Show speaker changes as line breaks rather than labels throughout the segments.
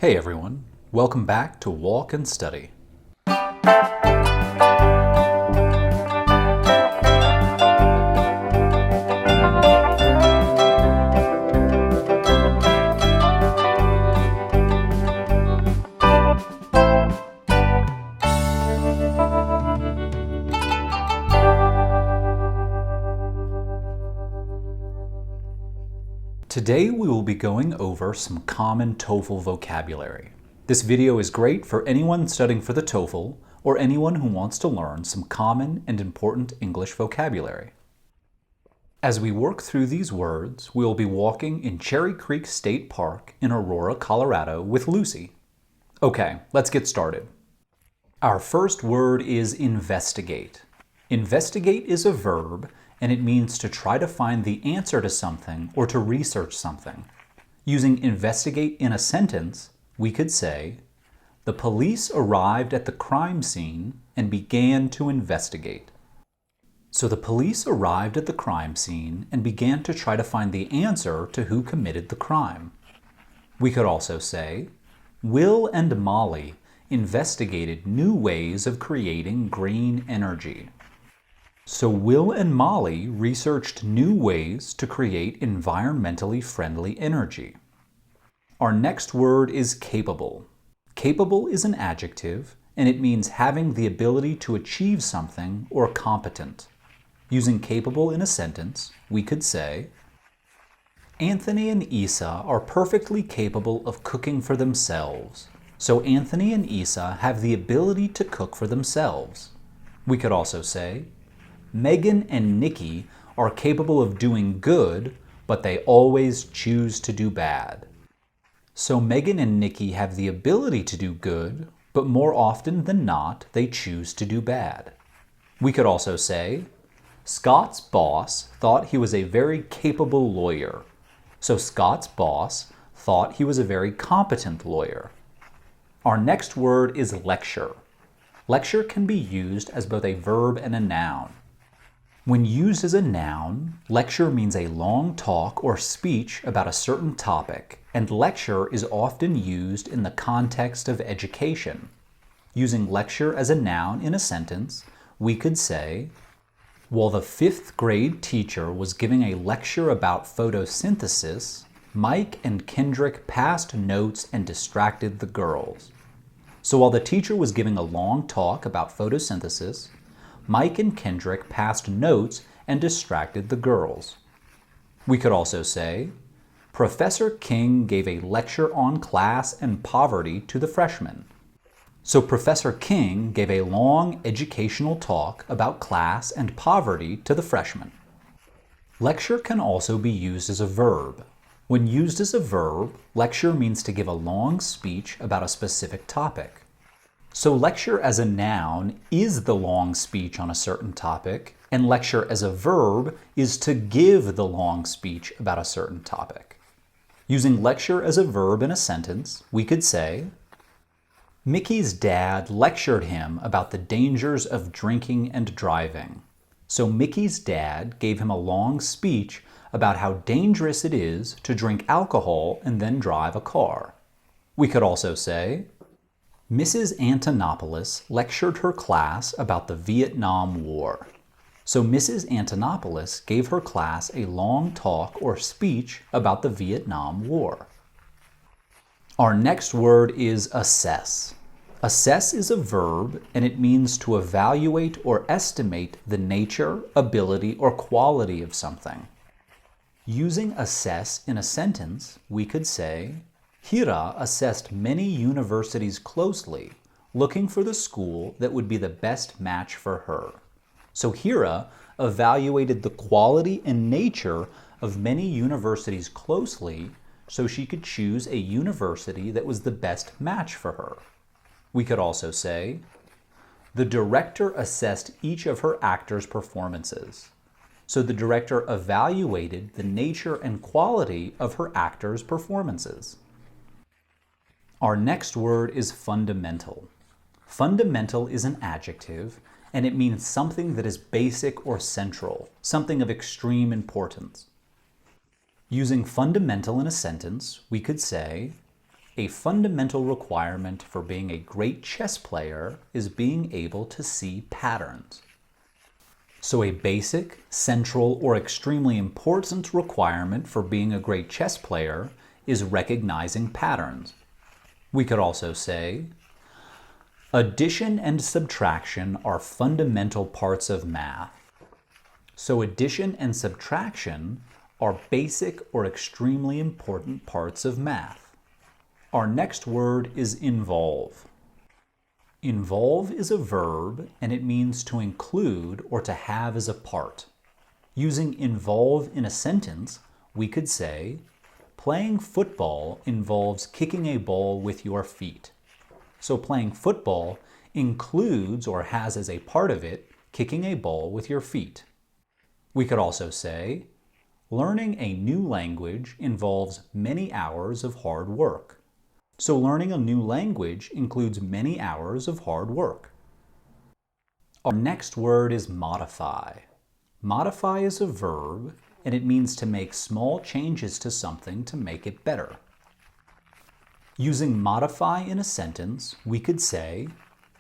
Hey everyone, welcome back to Walk and Study. Today we will be going over some common TOEFL vocabulary. This video is great for anyone studying for the TOEFL or anyone who wants to learn some common and important English vocabulary. As we work through these words, we will be walking in Cherry Creek State Park in Aurora, Colorado with Lucy. Okay, let's get started. Our first word is investigate. Investigate is a verb and it means to try to find the answer to something or to research something. Using investigate in a sentence, we could say, the police arrived at the crime scene and began to investigate. So the police arrived at the crime scene and began to try to find the answer to who committed the crime. We could also say, Will and Molly investigated new ways of creating green energy. So Will and Molly researched new ways to create environmentally friendly energy. Our next word is capable. Capable is an adjective, and it means having the ability to achieve something or competent. Using capable in a sentence, we could say, Anthony and Isa are perfectly capable of cooking for themselves. So Anthony and Isa have the ability to cook for themselves. We could also say, Megan and Nikki are capable of doing good, but they always choose to do bad. So Megan and Nikki have the ability to do good, but more often than not, they choose to do bad. We could also say, Scott's boss thought he was a very capable lawyer. So Scott's boss thought he was a very competent lawyer. Our next word is lecture. Lecture can be used as both a verb and a noun. When used as a noun, lecture means a long talk or speech about a certain topic, and lecture is often used in the context of education. Using lecture as a noun in a sentence, we could say, while the 5th grade teacher was giving a lecture about photosynthesis, Mike and Kendrick passed notes and distracted the girls. So while the teacher was giving a long talk about photosynthesis, Mike and Kendrick passed notes and distracted the girls. We could also say, Professor King gave a lecture on class and poverty to the freshmen. So Professor King gave a long educational talk about class and poverty to the freshmen. Lecture can also be used as a verb. When used as a verb, lecture means to give a long speech about a specific topic. So lecture as a noun is the long speech on a certain topic, and lecture as a verb is to give the long speech about a certain topic. Using lecture as a verb in a sentence, we could say, Mickey's dad lectured him about the dangers of drinking and driving. So Mickey's dad gave him a long speech about how dangerous it is to drink alcohol and then drive a car. We could also say, Mrs. Antonopoulos lectured her class about the Vietnam War. So Mrs. Antonopoulos gave her class a long talk or speech about the Vietnam War. Our next word is assess. Assess is a verb and it means to evaluate or estimate the nature, ability, or quality of something. Using assess in a sentence, we could say, Hira assessed many universities closely, looking for the school that would be the best match for her. So Hira evaluated the quality and nature of many universities closely so she could choose a university that was the best match for her. We could also say, the director assessed each of her actors' performances. So the director evaluated the nature and quality of her actors' performances. Our next word is fundamental. Fundamental is an adjective, and it means something that is basic or central, something of extreme importance. Using fundamental in a sentence, we could say, A fundamental requirement for being a great chess player is being able to see patterns. So a basic, central, or extremely important requirement for being a great chess player is recognizing patterns. We could also say, addition and subtraction are fundamental parts of math. So addition and subtraction are basic or extremely important parts of math. Our next word is involve. Involve is a verb and it means to include or to have as a part. Using involve in a sentence, we could say, playing football involves kicking a ball with your feet. So playing football includes or has as a part of it kicking a ball with your feet. We could also say, learning a new language involves many hours of hard work. So learning a new language includes many hours of hard work. Our next word is modify. Modify is a verb and it means to make small changes to something to make it better. Using modify in a sentence, we could say,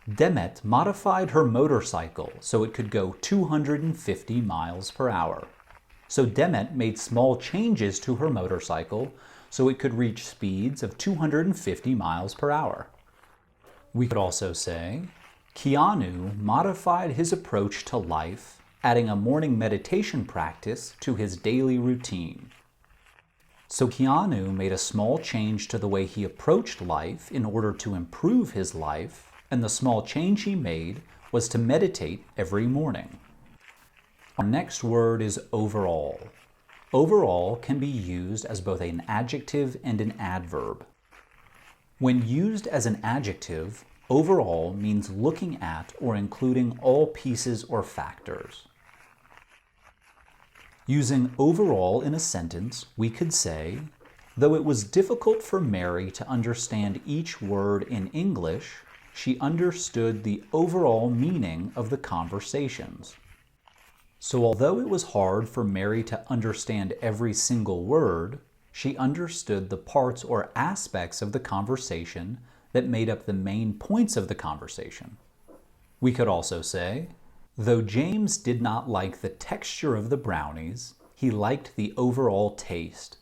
Demet modified her motorcycle so it could go 250 miles per hour. So Demet made small changes to her motorcycle so it could reach speeds of 250 miles per hour. We could also say, Keanu modified his approach to life, adding a morning meditation practice to his daily routine. So Keanu made a small change to the way he approached life in order to improve his life, and the small change he made was to meditate every morning. Our next word is overall. Overall can be used as both an adjective and an adverb. When used as an adjective, overall means looking at or including all pieces or factors. Using overall in a sentence, we could say, though it was difficult for Mary to understand each word in English, she understood the overall meaning of the conversations. So although it was hard for Mary to understand every single word, she understood the parts or aspects of the conversation that made up the main points of the conversation. We could also say, though James did not like the texture of the brownies, he liked the overall taste.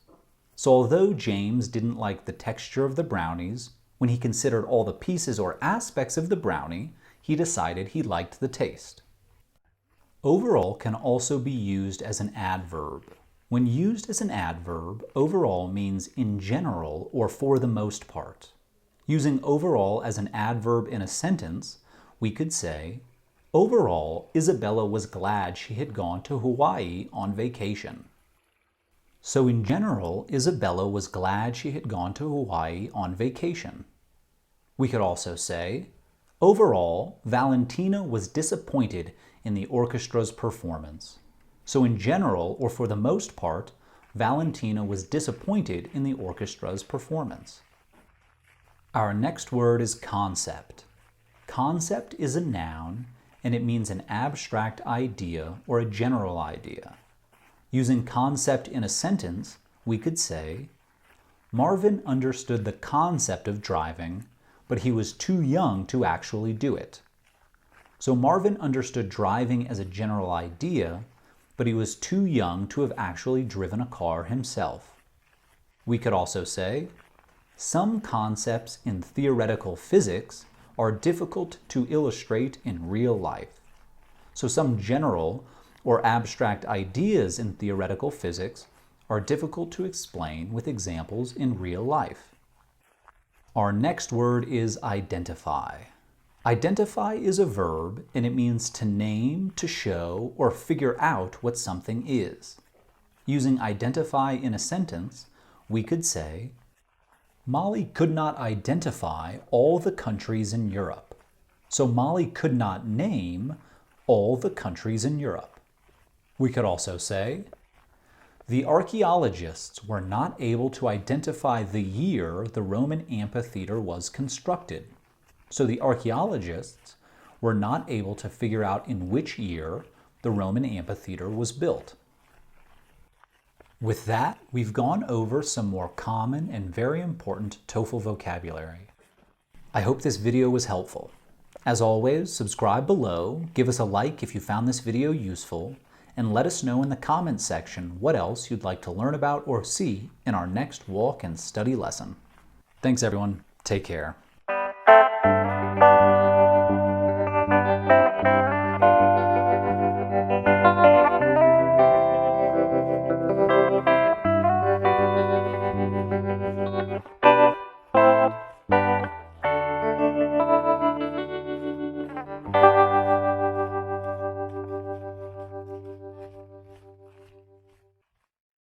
So although James didn't like the texture of the brownies, when he considered all the pieces or aspects of the brownie, he decided he liked the taste. Overall can also be used as an adverb. When used as an adverb, overall means in general or for the most part. Using overall as an adverb in a sentence, we could say, overall, Isabella was glad she had gone to Hawaii on vacation. So in general, Isabella was glad she had gone to Hawaii on vacation. We could also say, overall, Valentina was disappointed in the orchestra's performance. So in general, or for the most part, Valentina was disappointed in the orchestra's performance. Our next word is concept. Concept is a noun, and it means an abstract idea or a general idea. Using concept in a sentence, we could say, Marvin understood the concept of driving, but he was too young to actually do it. So Marvin understood driving as a general idea, but he was too young to have actually driven a car himself. We could also say, some concepts in theoretical physics are difficult to illustrate in real life. So some general or abstract ideas in theoretical physics are difficult to explain with examples in real life. Our next word is identify. Identify is a verb and it means to name, to show, or figure out what something is. Using identify in a sentence, we could say, Molly could not identify all the countries in Europe. So Molly could not name all the countries in Europe. We could also say, the archaeologists were not able to identify the year the Roman amphitheater was constructed. So the archaeologists were not able to figure out in which year the Roman amphitheater was built. With that, we've gone over some more common and very important TOEFL vocabulary. I hope this video was helpful. As always, subscribe below, give us a like if you found this video useful, and let us know in the comments section what else you'd like to learn about or see in our next walk and study lesson. Thanks everyone. Take care.